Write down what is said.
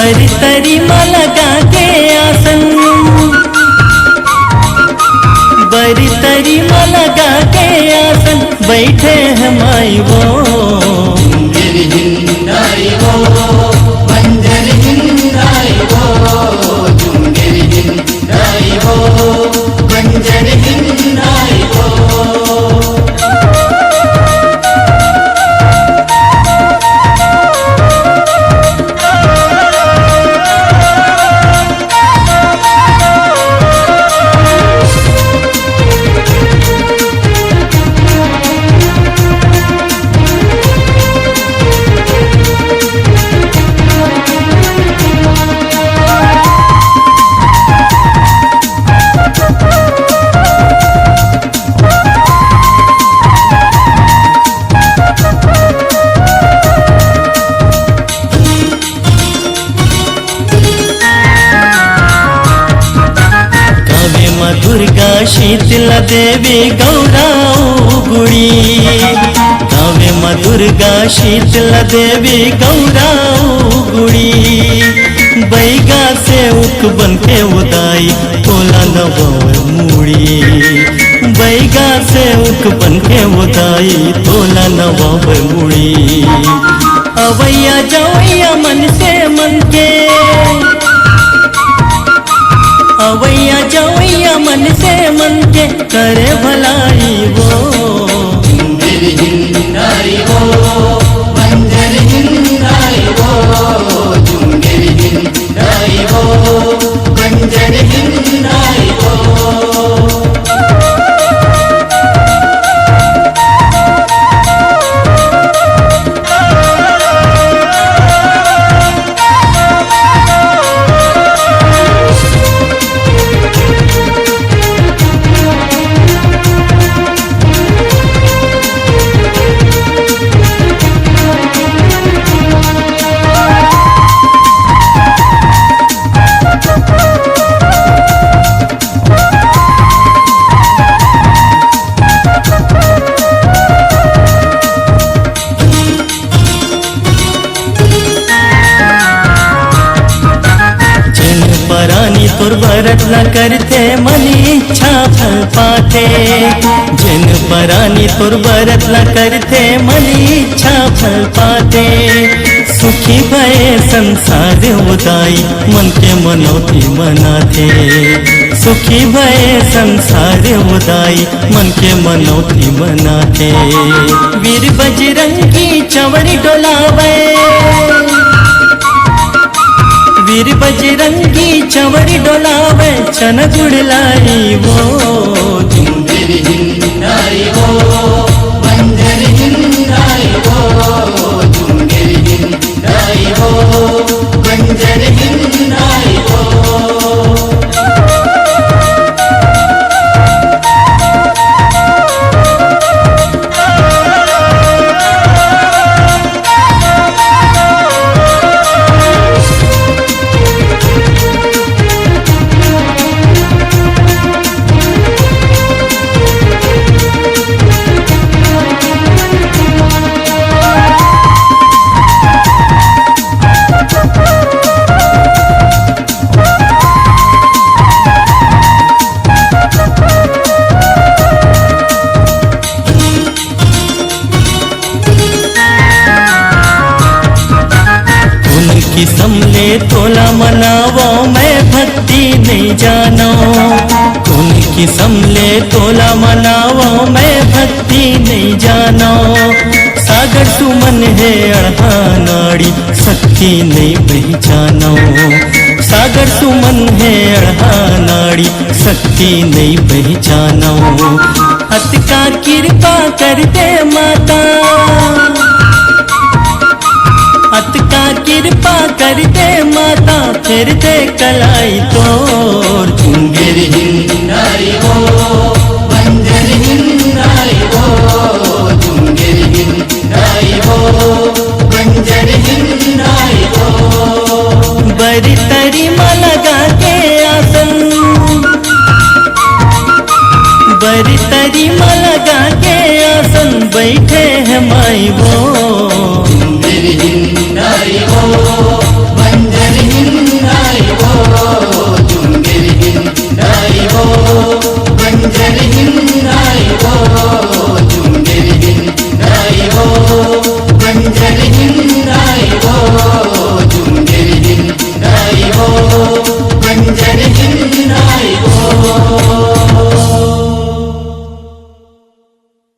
बरतरी में लगा के आसन, बरतरी में लगा के आसन बैठे हैं माई वो। झुंझर हिंदाई वो, बंजर हिंदाई वो, झुंझर हिंदाई वो, बंजर हिंदाई वो। दुर्गा शीतला देवी गौरा गुड़ी, गावे माँ दुर्गा शीतला देवी गौरा गुड़ी। बैगा से उक बन के उदाई तोला नवाव मुड़ी, बैगा से उक बन के उदाई तोला नवाव मुड़ी। अवैया जवैया मन से मन के, अवैया जवैया मन से मन के करे भलाई वो। झुंझर हिंदाई वो, बंजर हिंदाई वो, झुंझर हिंदाई वो, बंजर हिंदाई वो। परानी तोर व्रत न करते मन इच्छा फल पाते, जिन परानी तोर व्रत न करते मन इच्छा फल पाते। सुखी भये संसार उदाई मन के मनौती मनाते, सुखी भये संसार उदाई मन के मनौती मनाते। वीर बजरंगी चवरी डोलावे, वीर बजरंगी चवरी डोलावे छन गुड़लाई वो। झुंझर हिंदाई वो, बंजर हिंदाई वो, झुंझर हिंदाई वो, बंजर हिंदाई वो। की समले तोला मनावो मैं भक्ति नहीं जानो, उनकी समले तोला मनावो मैं भक्ति नहीं जानो। सागर सुमन है अढ़ा नाड़ी शक्ति नहीं पहचानो, सागर सुमन है अढ़ा नाड़ी शक्ति नहीं पहचानो। हत का कृपा कर दे माता, हत का कृपा कर दे माता फिर दे कलाई तोर। झुंझर हिंदाई वो, बंजर हिंदाई वो, झुंझर हिंदाई वो, बंजर हिंदाई वो। बरतरी में लगा के आसन, बरतरी में लगा के आसन बैठे हैं माई वो। झुंझर हिंदाई वो, बंजर हो